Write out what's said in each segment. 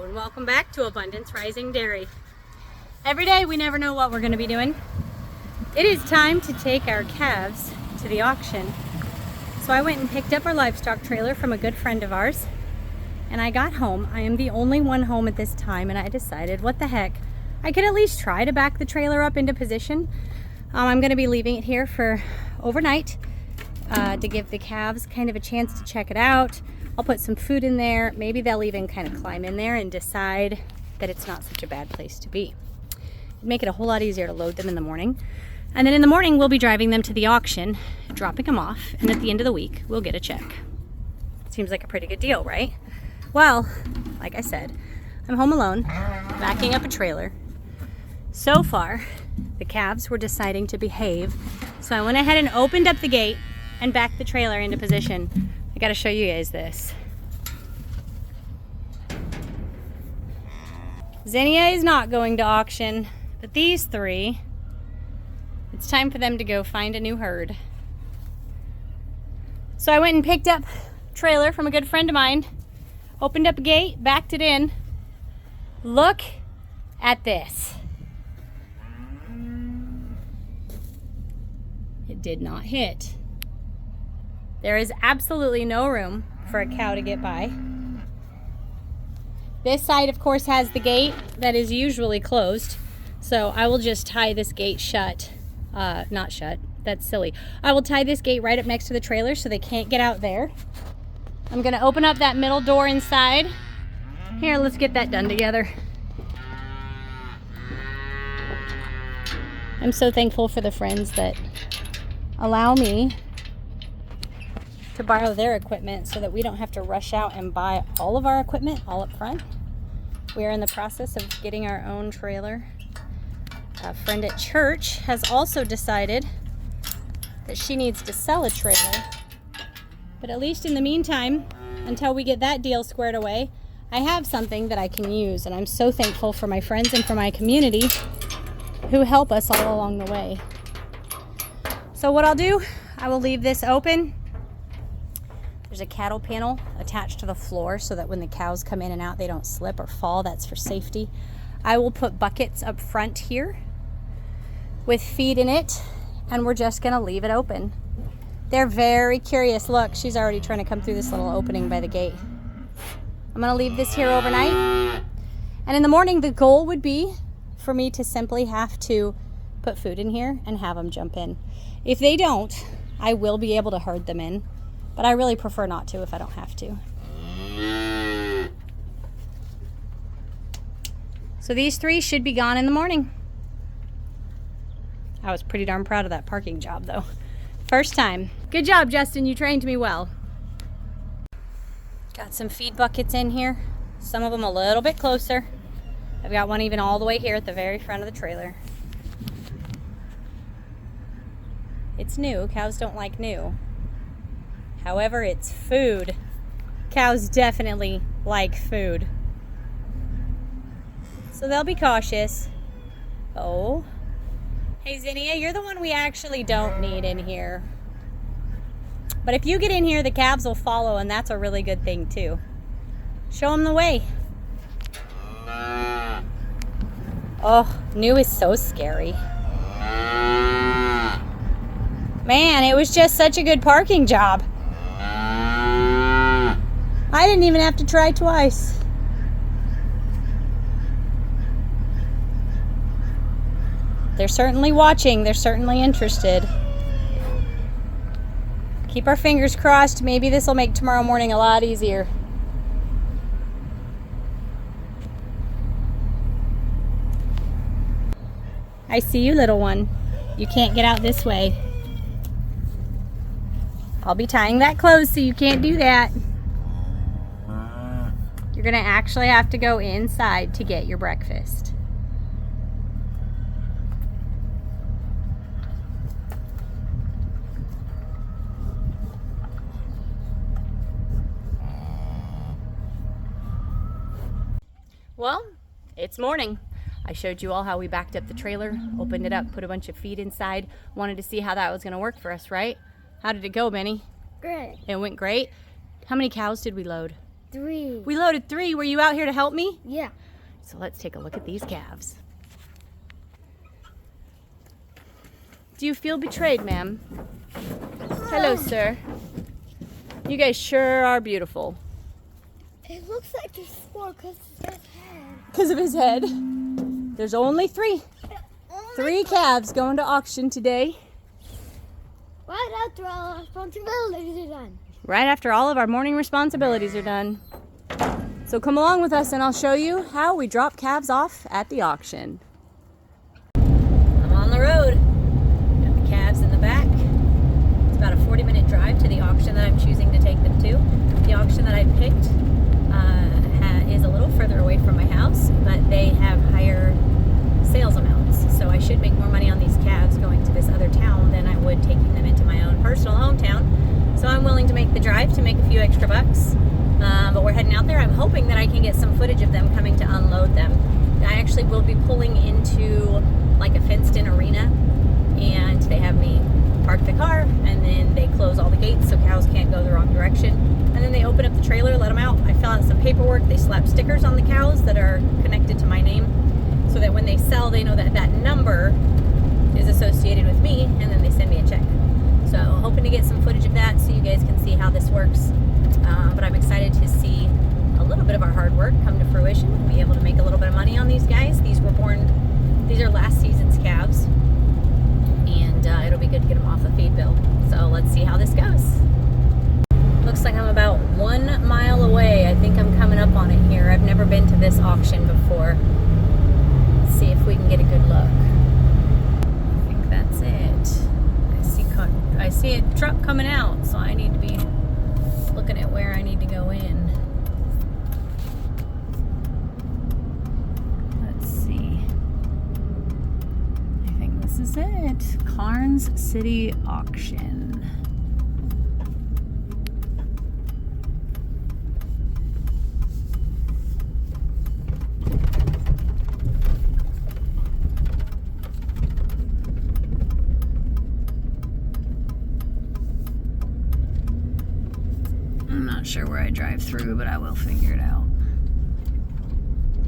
and welcome back to Abundance Rising Dairy. Every day we never know what we're going to be doing. It is time to take our calves to the auction. So I went and picked up our livestock trailer from a good friend of ours, and I got home. I am the only one home at this time, and I decided, what the heck, I could at least try to back the trailer up into position. I'm going to be leaving it here for overnight to give the calves kind of a chance to check it out. I'll put some food in there. Maybe they'll even kind of climb in there and decide that it's not such a bad place to be. It'd make it a whole lot easier to load them in the morning. And then in the morning, we'll be driving them to the auction, dropping them off, and at the end of the week, we'll get a check. Seems like a pretty good deal, right? Well, like I said, I'm home alone, backing up a trailer. So far, the calves were deciding to behave, so I went ahead and opened up the gate and backed the trailer into position. I gotta show you guys this. Zinnia is not going to auction, but these three, it's time for them to go find a new herd. So I went and picked up a trailer from a good friend of mine, opened up a gate, backed it in. Look at this. It did not hit. There is absolutely no room for a cow to get by. This side, of course, has the gate that is usually closed. So I will just tie this gate shut. Not shut, that's silly. I will tie this gate right up next to the trailer so they can't get out there. I'm gonna open up that middle door inside. Here, let's get that done together. I'm so thankful for the friends that allow me to borrow their equipment so that we don't have to rush out and buy all of our equipment all up front. We are in the process of getting our own trailer. A friend at church has also decided that she needs to sell a trailer. But at least in the meantime, until we get that deal squared away, I have something that I can use, and I'm so thankful for my friends and for my community who help us all along the way. So what I'll do, I will leave this open. There's a cattle panel attached to the floor so that when the cows come in and out, they don't slip or fall. That's for safety. I will put buckets up front here with feed in it, and we're just gonna leave it open. They're very curious. Look, she's already trying to come through this little opening by the gate. I'm gonna leave this here overnight. And in the morning, the goal would be for me to simply have to put food in here and have them jump in. If they don't, I will be able to herd them in, but I really prefer not to if I don't have to. So these three should be gone in the morning. I was pretty darn proud of that parking job though. First time. Good job, Justin, you trained me well. Got some feed buckets in here. Some of them a little bit closer. I've got one even all the way here at the very front of the trailer. It's new, cows don't like new. However, it's food. Cows definitely like food. So they'll be cautious. Oh. Hey Zinnia, you're the one we actually don't need in here. But if you get in here, the calves will follow, and that's a really good thing too. Show them the way. Oh, new is so scary. Man, it was just such a good parking job. I didn't even have to try twice. They're certainly watching. They're certainly interested. Keep our fingers crossed. Maybe this will make tomorrow morning a lot easier. I see you, little one. You can't get out this way. I'll be tying that closed so you can't do that. You're gonna actually have to go inside to get your breakfast. Well, it's morning. I showed you all how we backed up the trailer, opened it up, put a bunch of feed inside, wanted to see how that was gonna work for us, right? How did it go, Benny? Great. It went great. How many cows did we load? 3. We loaded 3. Were you out here to help me? Yeah. So let's take a look at these calves. Do you feel betrayed, ma'am? Hello, sir. You guys sure are beautiful. It looks like there's 4 because of his head. Because of his head. There's only 3. 3 calves going to auction today. Right after all our responsibilities are done. Right after all of our morning responsibilities are done. So come along with us and I'll show you how we drop calves off at the auction. I'm on the road. Got the calves in the back. It's about a 40-minute drive to the auction that I'm choosing to take them to. The auction that I picked is a little further away from my house, but they have higher sales amounts. So I should make more money on these calves going to this other town than I would taking them into my own personal hometown. So I'm willing to make the drive to make a few extra bucks. But we're heading out there. I'm hoping that I can get some footage of them coming to unload them. I actually will be pulling into like a fenced-in arena, and they have me park the car, and then they close all the gates so cows can't go the wrong direction. And then they open up the trailer, let them out. I fill out some paperwork. They slap stickers on the cows that are connected to my name, so that when they sell, they know that that number is associated with me, and then they send me a check. So hoping to get some footage of that so you guys can see how this works. But I'm excited to see a little bit of our hard work come to fruition, be able to make a little bit of money on these guys. These are last season's calves, and it'll be good to get them off the feed bill. So let's see how this goes. Looks like I'm about 1 mile away. I think I'm coming up on it here. I've never been to this auction before. Let's see if we can get a good look. I think that's it. I see a truck coming out, so I need to be looking at where I need to go in. Let's see. I think this is it. Carnes City Auction. Not sure where I drive through, but I will figure it out.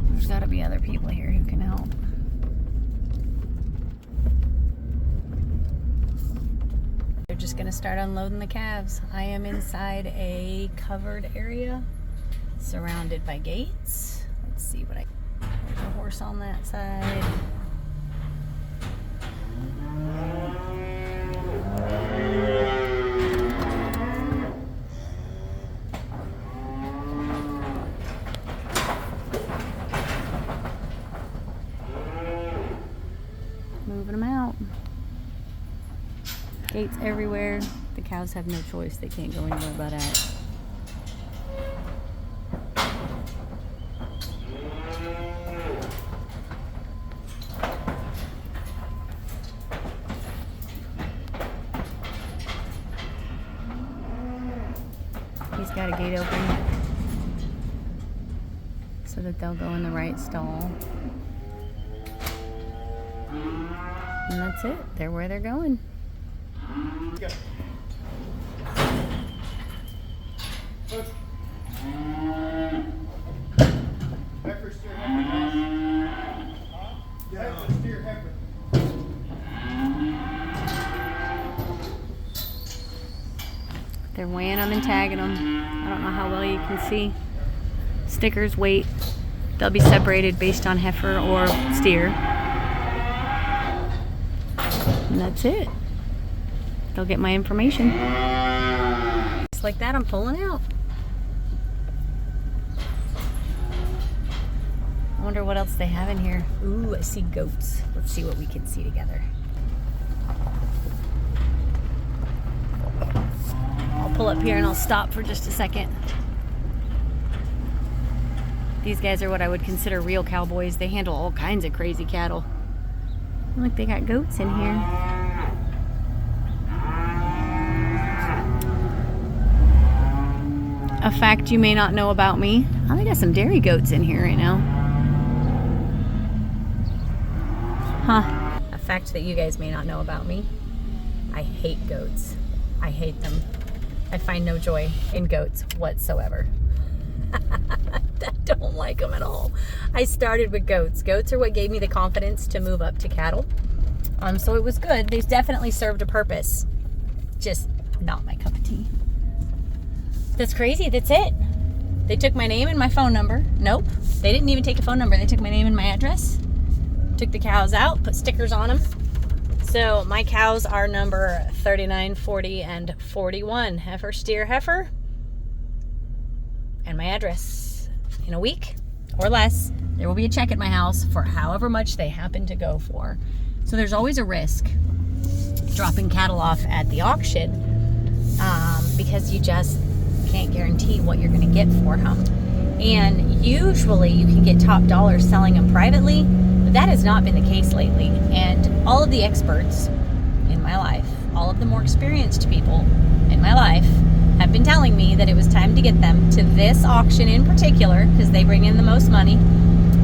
There's got to be other people here who can help. They're just going to start unloading the calves. I am inside a covered area surrounded by gates. Let's see what there's a horse on that side. Moving them out. Gates everywhere. The cows have no choice. They can't go anywhere but out. He's got a gate open so that they'll go in the right stall. And that's it. They're where they're going. They're weighing them and tagging them. I don't know how well you can see. Stickers, weight. They'll be separated based on heifer or steer. And that's it. They'll get my information. Just like that, I'm pulling out. I wonder what else they have in here. Ooh, I see goats. Let's see what we can see together. I'll pull up here and I'll stop for just a second. These guys are what I would consider real cowboys. They handle all kinds of crazy cattle. Look, they got goats in here. A fact you may not know about me. I got some dairy goats in here right now. Huh. A fact that you guys may not know about me. I hate goats. I hate them. I find no joy in goats whatsoever. I don't like them at all. I started with goats. Goats are what gave me the confidence to move up to cattle. So it was good. They definitely served a purpose. Just not my cup of tea. That's crazy. That's it. They took my name and my phone number. Nope. They didn't even take a phone number. They took my name and my address. Took the cows out, put stickers on them. So my cows are number 39, 40, and 41. Heifer, steer, heifer. And my address. In a week or less, there will be a check at my house for however much they happen to go for. So there's always a risk dropping cattle off at the auction because you just can't guarantee what you're going to get for them. And usually you can get top dollar selling them privately, but that has not been the case lately. And all of the experts in my life, all of the more experienced people in my life have been telling me that it was time to get them to this auction in particular because they bring in the most money,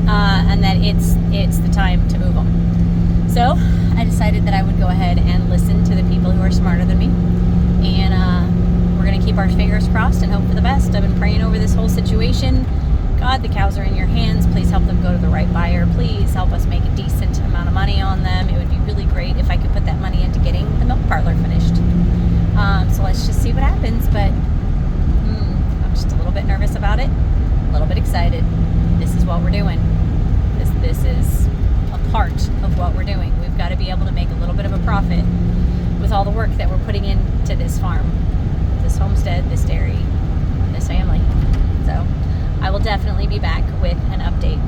and that it's the time to move them. So I decided that I would go ahead and listen to the people who are smarter than me, and we're going to keep our fingers crossed and hope for the best. I've been praying over this whole situation. God, the cows are in your hands. Please help them go to the right buyer. Please help us make a decent amount of money on them. It would be really great if I could put that money into getting the milk parlor finished. So let's just see what happens, but I'm just a little bit nervous about it, a little bit excited. This is what we're doing. This is a part of what we're doing. We've got to be able to make a little bit of a profit with all the work that we're putting into this farm, this homestead, this dairy, this family. So I will definitely be back with an update.